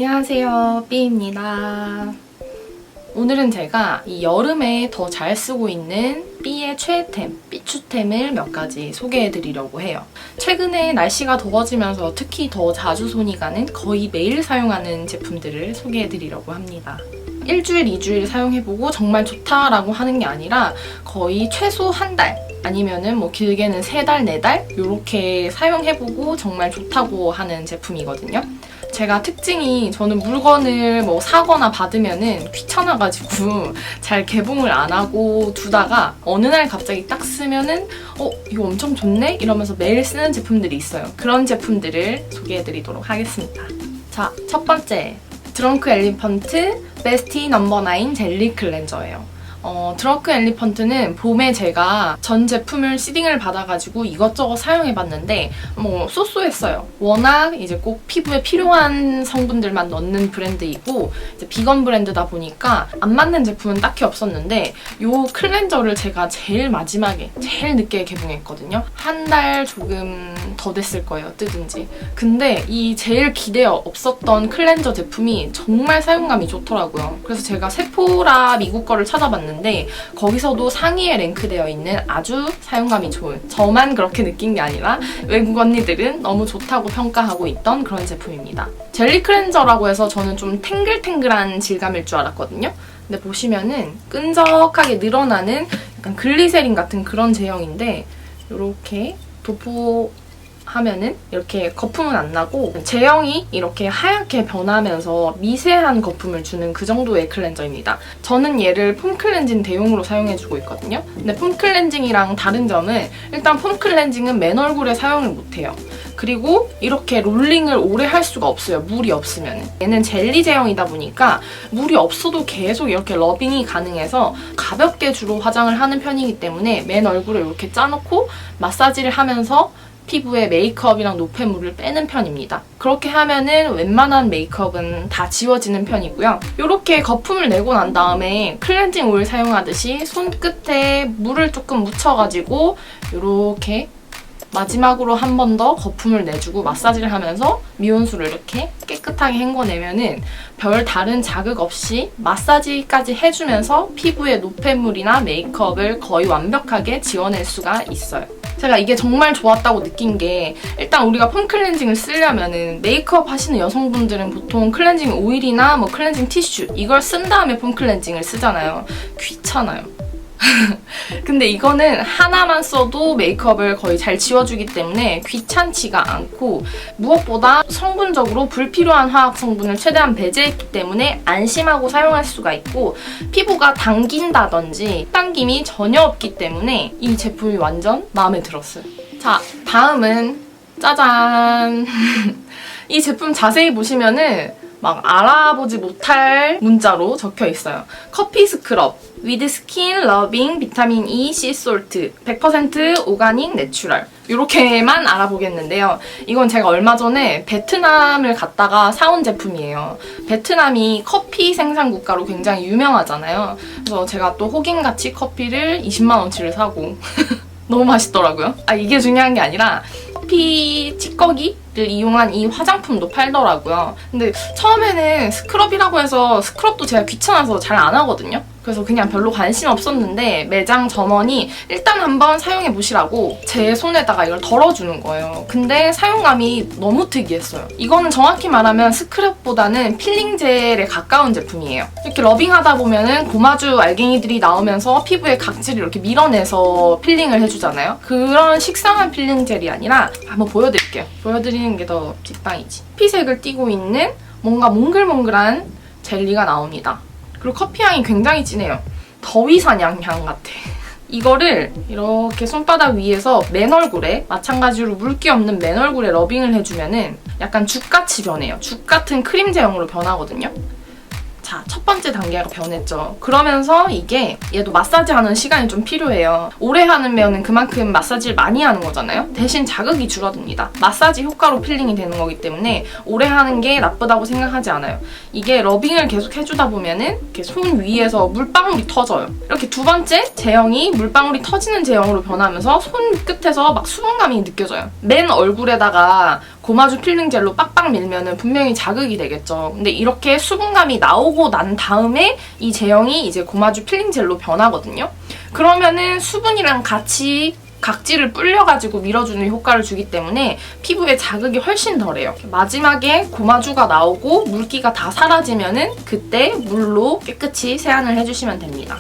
안녕하세요, 삐입니다. 오늘은 제가 이 여름에 더 잘 쓰고 있는 삐의 최애템, 삐추템을 몇 가지 소개해드리려고 해요. 최근에 날씨가 더워지면서 특히 더 자주 손이 가는 거의 매일 사용하는 제품들을 소개해드리려고 합니다. 일주일, 2주일 사용해보고 정말 좋다라고 하는 게 아니라 거의 최소 한 달, 아니면은 뭐 길게는 3달, 4달 이렇게 사용해보고 정말 좋다고 하는 제품이거든요. 제가 특징이 저는 물건을 뭐 사거나 받으면은 귀찮아가지고 잘 개봉을 안 하고 두다가 어느 날 갑자기 딱 쓰면은 이거 엄청 좋네? 이러면서 매일 쓰는 제품들이 있어요. 그런 제품들을 소개해드리도록 하겠습니다. 자, 첫 번째 드렁크 엘리펀트 베스티 넘버 9 젤리 클렌저예요. 드렁크 엘리펀트는 봄에 제가 전 제품을 시딩을 받아가지고 이것저것 사용해봤는데 뭐 쏘쏘했어요. 워낙 이제 꼭 피부에 필요한 성분들만 넣는 브랜드이고 이제 비건 브랜드다 보니까 안 맞는 제품은 딱히 없었는데 요 클렌저를 제가 제일 마지막에 제일 늦게 개봉했거든요. 한 달 조금 더 됐을 거예요, 뜨든지. 근데 이 제일 기대 없었던 클렌저 제품이 정말 사용감이 좋더라고요. 그래서 제가 세포라 미국 거를 찾아봤는데 거기서도 상위에 랭크되어 있는 아주 사용감이 좋은, 저만 그렇게 느낀 게 아니라 외국 언니들은 너무 좋다고 평가하고 있던 그런 제품입니다. 젤리 클렌저라고 해서 저는 좀 탱글탱글한 질감일 줄 알았거든요. 근데 보시면은 끈적하게 늘어나는 약간 글리세린 같은 그런 제형인데 이렇게 도포하면은 이렇게 거품은 안 나고 제형이 이렇게 하얗게 변하면서 미세한 거품을 주는 그 정도의 클렌저입니다. 저는 얘를 폼 클렌징 대용으로 사용해주고 있거든요. 근데 폼 클렌징이랑 다른 점은 일단 폼 클렌징은 맨 얼굴에 사용을 못해요. 그리고 이렇게 롤링을 오래 할 수가 없어요, 물이 없으면. 얘는 젤리 제형이다 보니까 물이 없어도 계속 이렇게 러빙이 가능해서 가볍게 주로 화장을 하는 편이기 때문에 맨 얼굴에 이렇게 짜놓고 마사지를 하면서 피부에 메이크업이랑 노폐물을 빼는 편입니다. 그렇게 하면은 웬만한 메이크업은 다 지워지는 편이고요. 이렇게 거품을 내고 난 다음에 클렌징 오일 사용하듯이 손끝에 물을 조금 묻혀가지고 이렇게 마지막으로 한 번 더 거품을 내주고 마사지를 하면서 미온수로 이렇게 깨끗하게 헹궈내면은 별 다른 자극 없이 마사지까지 해주면서 피부에 노폐물이나 메이크업을 거의 완벽하게 지워낼 수가 있어요. 제가 이게 정말 좋았다고 느낀 게 일단 우리가 폼 클렌징을 쓰려면은 메이크업 하시는 여성분들은 보통 클렌징 오일이나 뭐 클렌징 티슈 이걸 쓴 다음에 폼 클렌징을 쓰잖아요. 귀찮아요. 근데 이거는 하나만 써도 메이크업을 거의 잘 지워주기 때문에 귀찮지가 않고 무엇보다 성분적으로 불필요한 화학 성분을 최대한 배제했기 때문에 안심하고 사용할 수가 있고 피부가 당긴다든지 당김이 전혀 없기 때문에 이 제품이 완전 마음에 들었어요. 자, 다음은 짜잔! 이 제품 자세히 보시면은 막 알아보지 못할 문자로 적혀 있어요. 커피 스크럽 with skin loving 비타민 E sea salt 100% 오가닉 내추럴 이렇게만 알아보겠는데요. 이건 제가 얼마 전에 베트남을 갔다가 사온 제품이에요. 베트남이 커피 생산 국가로 굉장히 유명하잖아요. 그래서 제가 또 호갱같이 커피를 20만 원치를 사고 너무 맛있더라고요. 이게 중요한 게 아니라 커피 찌꺼기를 이용한 이 화장품도 팔더라고요. 근데 처음에는 스크럽이라고 해서 스크럽도 제가 귀찮아서 잘 안 하거든요. 그래서 그냥 별로 관심 없었는데 매장 점원이 일단 한번 사용해보시라고 제 손에다가 이걸 덜어주는 거예요. 근데 사용감이 너무 특이했어요. 이거는 정확히 말하면 스크럽보다는 필링 젤에 가까운 제품이에요. 이렇게 러빙하다 보면은 고마주 알갱이들이 나오면서 피부에 각질을 이렇게 밀어내서 필링을 해주잖아요. 그런 식상한 필링 젤이 아니라 한번 보여드릴게요. 보여드리는 게 더 직방이지. 피색을 띠고 있는 뭔가 몽글몽글한 젤리가 나옵니다. 그리고 커피 향이 굉장히 진해요. 더위사냥 향 같아. 이거를 이렇게 손바닥 위에서 맨 얼굴에 마찬가지로 물기 없는 맨 얼굴에 러빙을 해주면은 약간 죽같이 변해요. 죽 같은 크림 제형으로 변하거든요. 자, 첫 번째 단계가 변했죠. 그러면서 이게 얘도 마사지 하는 시간이 좀 필요해요. 오래 하면 그만큼 마사지를 많이 하는 거잖아요. 대신 자극이 줄어듭니다. 마사지 효과로 필링이 되는 거기 때문에 오래 하는 게 나쁘다고 생각하지 않아요. 이게 러빙을 계속 해주다 보면은 이렇게 손 위에서 물방울이 터져요. 이렇게 두 번째 제형이 물방울이 터지는 제형으로 변하면서 손 끝에서 막 수분감이 느껴져요. 맨 얼굴에다가 고마주 필링 젤로 빡빡 밀면은 분명히 자극이 되겠죠. 근데 이렇게 수분감이 나오고 난 다음에 이 제형이 이제 고마주 필링 젤로 변하거든요. 그러면은 수분이랑 같이 각질을 불려가지고 밀어주는 효과를 주기 때문에 피부에 자극이 훨씬 덜해요. 마지막에 고마주가 나오고 물기가 다 사라지면은 그때 물로 깨끗이 세안을 해주시면 됩니다.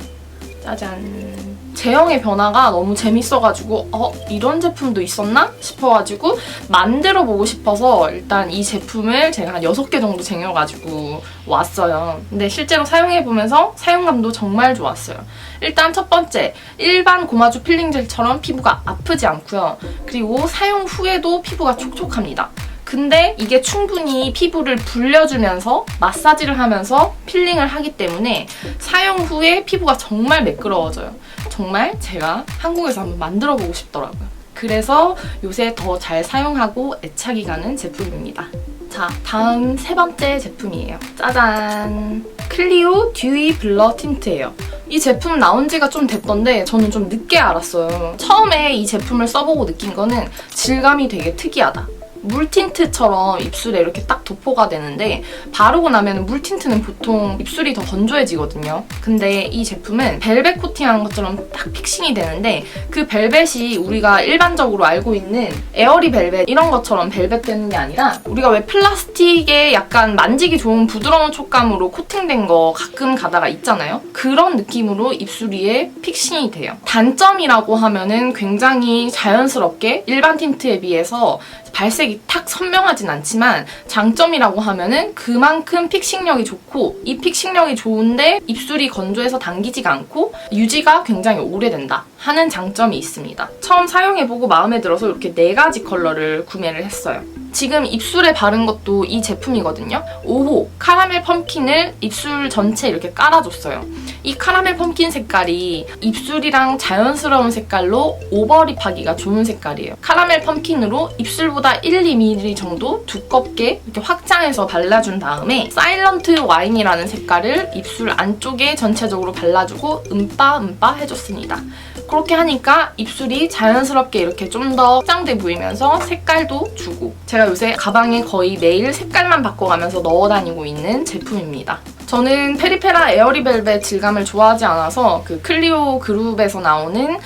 짜잔. 제형의 변화가 너무 재밌어가지고 이런 제품도 있었나? 싶어가지고 만들어보고 싶어서 일단 이 제품을 제가 한 6개 정도 쟁여가지고 왔어요. 근데 실제로 사용해보면서 사용감도 정말 좋았어요. 일단 첫 번째, 일반 고마주 필링 젤처럼 피부가 아프지 않고요. 그리고 사용 후에도 피부가 촉촉합니다. 근데 이게 충분히 피부를 불려주면서 마사지를 하면서 필링을 하기 때문에 사용 후에 피부가 정말 매끄러워져요. 정말 제가 한국에서 한번 만들어보고 싶더라고요. 그래서 요새 더 잘 사용하고 애착이 가는 제품입니다. 자, 다음 세 번째 제품이에요. 짜잔! 클리오 듀이 블러 틴트예요. 이 제품 나온 지가 좀 됐던데 저는 좀 늦게 알았어요. 처음에 이 제품을 써보고 느낀 거는 질감이 되게 특이하다. 물 틴트처럼 입술에 이렇게 딱 도포가 되는데 바르고 나면 물 틴트는 보통 입술이 더 건조해지거든요. 근데 이 제품은 벨벳 코팅한 것처럼 딱 픽싱이 되는데 그 벨벳이 우리가 일반적으로 알고 있는 에어리 벨벳 이런 것처럼 벨벳 되는 게 아니라 우리가 왜 플라스틱에 약간 만지기 좋은 부드러운 촉감으로 코팅된 거 가끔 가다가 있잖아요. 그런 느낌으로 입술 위에 픽싱이 돼요. 단점이라고 하면은 굉장히 자연스럽게 일반 틴트에 비해서 발색이 탁 선명하진 않지만 장점이라고 하면은 그만큼 픽싱력이 좋고 이 픽싱력이 좋은데 입술이 건조해서 당기지가 않고 유지가 굉장히 오래된다 하는 장점이 있습니다. 처음 사용해보고 마음에 들어서 이렇게 4가지 컬러를 구매를 했어요. 지금 입술에 바른 것도 이 제품이거든요. 5호 카라멜 펌킨을 입술 전체 이렇게 깔아줬어요. 이 카라멜 펌킨 색깔이 입술이랑 자연스러운 색깔로 오버립하기가 좋은 색깔이에요. 카라멜 펌킨으로 입술보다 1~2mm 정도 두껍게 이렇게 확장해서 발라준 다음에 사일런트 와인이라는 색깔을 입술 안쪽에 전체적으로 발라주고 음빠 해줬습니다. 그렇게 하니까 입술이 자연스럽게 이렇게 좀 더 확장돼 보이면서 색깔도 주고 제가 요새 가방에 거의 매일 색깔만 바꿔가면서 넣어 다니고 있는 제품입니다. 저는 페리페라 에어리벨벳 질감을 좋아하지 않아서 그 클리오 그룹에서 나오는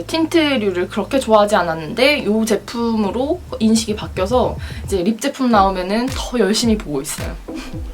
틴트류를 그렇게 좋아하지 않았는데 이 제품으로 인식이 바뀌어서 이제 립 제품 나오면은 더 열심히 보고 있어요.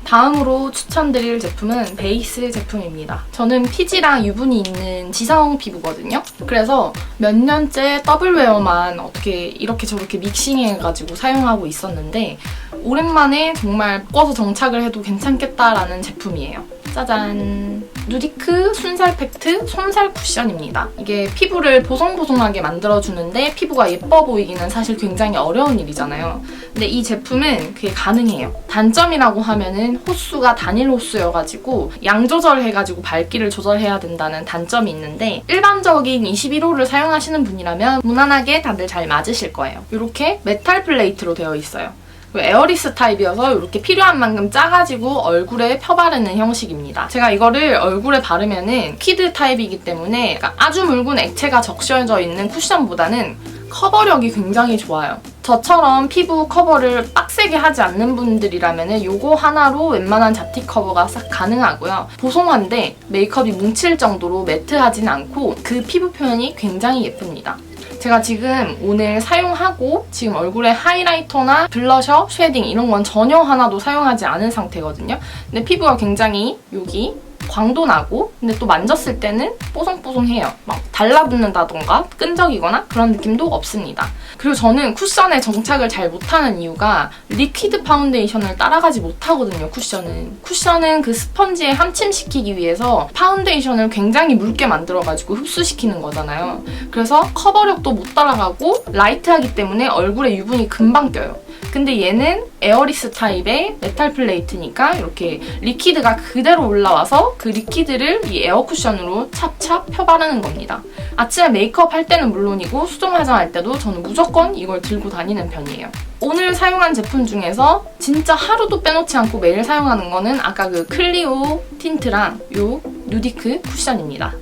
다음으로 추천드릴 제품은 베이스 제품입니다. 저는 피지랑 유분이 있는 지성 피부거든요. 그래서 몇 년째 더블웨어만 어떻게 이렇게 저렇게 믹싱해가지고 사용하고 있었는데 오랜만에 정말 바꿔서 정착을 해도 괜찮겠다라는 제품이에요. 짜잔! 누디크 순살 팩트 솜살 쿠션입니다. 이게 피부를 보송보송하게 만들어주는데 피부가 예뻐 보이기는 사실 굉장히 어려운 일이잖아요. 근데 이 제품은 그게 가능해요. 단점이라고 하면은 호수가 단일 호수여가지고 양 조절해가지고 밝기를 조절해야 된다는 단점이 있는데 일반적인 21호를 사용하시는 분이라면 무난하게 다들 잘 맞으실 거예요. 이렇게 메탈 플레이트로 되어 있어요. 에어리스 타입이어서 이렇게 필요한 만큼 짜가지고 얼굴에 펴바르는 형식입니다. 제가 이거를 얼굴에 바르면은 퀴드 타입이기 때문에 아주 묽은 액체가 적셔져 있는 쿠션보다는 커버력이 굉장히 좋아요. 저처럼 피부 커버를 빡세게 하지 않는 분들이라면 이거 하나로 웬만한 잡티 커버가 싹 가능하고요. 보송한데 메이크업이 뭉칠 정도로 매트하진 않고 그 피부 표현이 굉장히 예쁩니다. 제가 지금 오늘 사용하고 지금 얼굴에 하이라이터나 블러셔, 쉐딩 이런 건 전혀 하나도 사용하지 않은 상태거든요. 근데 피부가 굉장히 여기 광도 나고 근데 또 만졌을 때는 뽀송뽀송해요. 막 달라붙는다던가 끈적이거나 그런 느낌도 없습니다. 그리고 저는 쿠션에 정착을 잘 못하는 이유가 리퀴드 파운데이션을 따라가지 못하거든요. 쿠션은 그 스펀지에 함침시키기 위해서 파운데이션을 굉장히 묽게 만들어가지고 흡수시키는 거잖아요. 그래서 커버력도 못 따라가고 라이트하기 때문에 얼굴에 유분이 금방 껴요. 근데 얘는 에어리스 타입의 메탈 플레이트니까 이렇게 리퀴드가 그대로 올라와서 그 리퀴드를 이 에어 쿠션으로 찹찹 펴바르는 겁니다. 아침에 메이크업 할 때는 물론이고 수정 화장할 때도 저는 무조건 이걸 들고 다니는 편이에요. 오늘 사용한 제품 중에서 진짜 하루도 빼놓지 않고 매일 사용하는 거는 아까 그 클리오 틴트랑 요 누디크 쿠션입니다.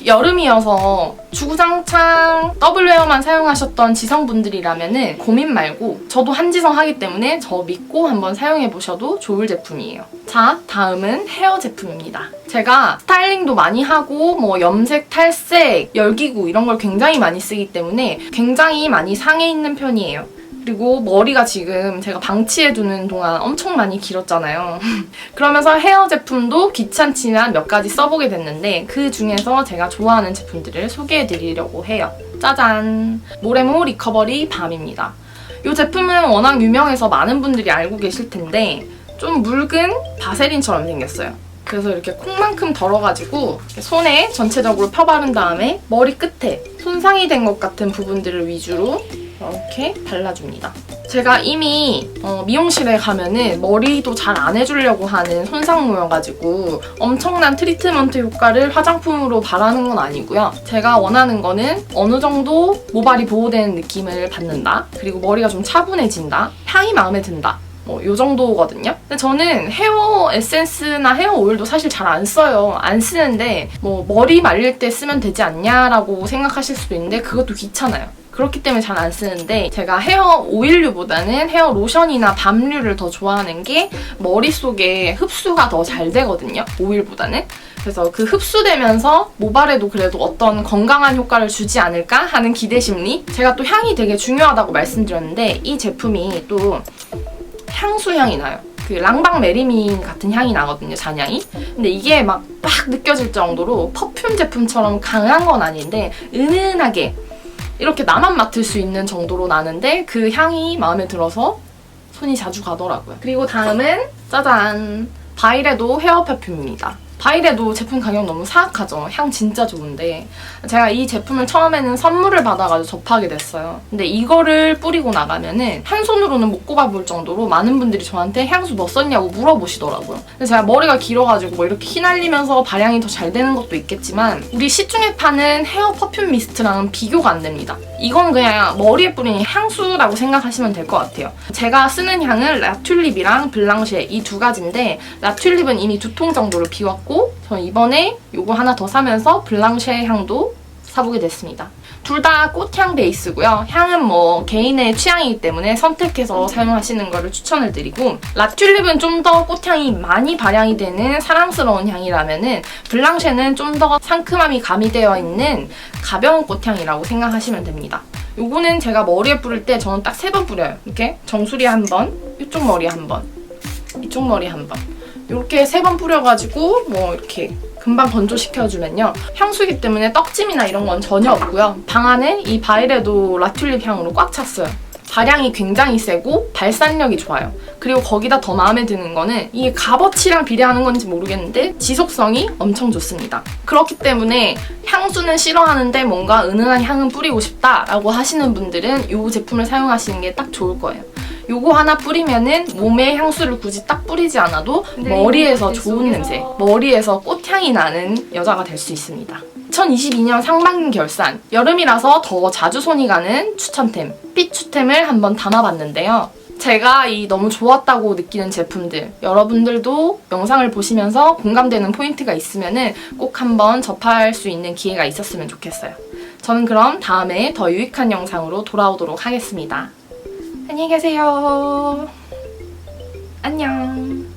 여름이어서 주구장창 더블웨어만 사용하셨던 지성분들이라면은 고민 말고 저도 한지성 하기 때문에 저 믿고 한번 사용해보셔도 좋을 제품이에요. 자, 다음은 헤어 제품입니다. 제가 스타일링도 많이 하고 뭐 염색, 탈색, 열기구 이런 걸 굉장히 많이 쓰기 때문에 굉장히 많이 상해 있는 편이에요. 그리고 머리가 지금 제가 방치해두는 동안 엄청 많이 길었잖아요. 그러면서 헤어 제품도 귀찮지만 몇 가지 써보게 됐는데 그 중에서 제가 좋아하는 제품들을 소개해드리려고 해요. 짜잔! 모레모 리커버리 밤입니다. 이 제품은 워낙 유명해서 많은 분들이 알고 계실 텐데 좀 묽은 바세린처럼 생겼어요. 그래서 이렇게 콩만큼 덜어가지고 손에 전체적으로 펴바른 다음에 머리 끝에 손상이 된 것 같은 부분들을 위주로 이렇게 발라줍니다. 제가 이미 미용실에 가면은 머리도 잘 안 해주려고 하는 손상모여가지고 엄청난 트리트먼트 효과를 화장품으로 바라는 건 아니고요. 제가 원하는 거는 어느 정도 모발이 보호되는 느낌을 받는다. 그리고 머리가 좀 차분해진다. 향이 마음에 든다. 뭐 요 정도거든요. 근데 저는 헤어 에센스나 헤어 오일도 사실 잘 안 써요. 안 쓰는데 뭐 머리 말릴 때 쓰면 되지 않냐라고 생각하실 수도 있는데 그것도 귀찮아요. 그렇기 때문에 잘 안 쓰는데 제가 헤어 오일류보다는 헤어 로션이나 밤류를 더 좋아하는 게 머릿속에 흡수가 더 잘 되거든요. 오일보다는. 그래서 그 흡수되면서 모발에도 그래도 어떤 건강한 효과를 주지 않을까 하는 기대 심리. 제가 또 향이 되게 중요하다고 말씀드렸는데 이 제품이 또 향수 향이 나요. 그 랑방 메리미 같은 향이 나거든요, 잔향이. 근데 이게 막 느껴질 정도로 퍼퓸 제품처럼 강한 건 아닌데 은은하게 이렇게 나만 맡을 수 있는 정도로 나는데 그 향이 마음에 들어서 손이 자주 가더라고요. 그리고 다음은 짜잔! 바이레도 헤어 퍼퓸입니다. 바이레도 제품 가격 너무 사악하죠. 향 진짜 좋은데 제가 이 제품을 처음에는 선물을 받아가지고 접하게 됐어요. 근데 이거를 뿌리고 나가면은 한 손으로는 못 꼽아볼 정도로 많은 분들이 저한테 향수 뭐 썼냐고 물어보시더라고요. 근데 제가 머리가 길어가지고 뭐 이렇게 휘날리면서 발향이 더 잘 되는 것도 있겠지만 우리 시중에 파는 헤어 퍼퓸 미스트랑은 비교가 안 됩니다. 이건 그냥 머리에 뿌리는 향수라고 생각하시면 될 것 같아요. 제가 쓰는 향은 라튤립이랑 블랑쉐 이 두 가지인데 라튤립은 이미 2통 정도를 비웠고 저는 이번에 이거 하나 더 사면서 블랑쉐 향도 사보게 됐습니다. 둘 다 꽃향 베이스고요. 향은 뭐 개인의 취향이기 때문에 선택해서 사용하시는 거를 추천을 드리고 라튤립은 좀 더 꽃향이 많이 발향이 되는 사랑스러운 향이라면은 블랑쉐는 좀 더 상큼함이 가미되어 있는 가벼운 꽃향이라고 생각하시면 됩니다. 요거는 제가 머리에 뿌릴 때 저는 딱 3번 뿌려요. 이렇게 정수리에 한 번, 이쪽 머리에 한 번, 이쪽 머리에 한 번. 이렇게 3번 뿌려가지고 뭐 이렇게 금방 건조시켜주면요. 향수이기 때문에 떡짐이나 이런 건 전혀 없고요. 방 안에 이 바이레도 라튤립 향으로 꽉 찼어요. 발향이 굉장히 세고 발산력이 좋아요. 그리고 거기다 더 마음에 드는 거는 이게 값어치랑 비례하는 건지 모르겠는데 지속성이 엄청 좋습니다. 그렇기 때문에 향수는 싫어하는데 뭔가 은은한 향은 뿌리고 싶다라고 하시는 분들은 이 제품을 사용하시는 게 딱 좋을 거예요. 요거 하나 뿌리면은 몸에 향수를 굳이 딱 뿌리지 않아도 머리에서 좋은 냄새, 머리에서 꽃향이 나는 여자가 될 수 있습니다. 2022년 상반기 결산, 여름이라서 더 자주 손이 가는 추천템, 삐추템을 한번 담아봤는데요. 제가 이 너무 좋았다고 느끼는 제품들, 여러분들도 영상을 보시면서 공감되는 포인트가 있으면은 꼭 한번 접할 수 있는 기회가 있었으면 좋겠어요. 저는 그럼 다음에 더 유익한 영상으로 돌아오도록 하겠습니다. 안녕히 계세요. 안녕.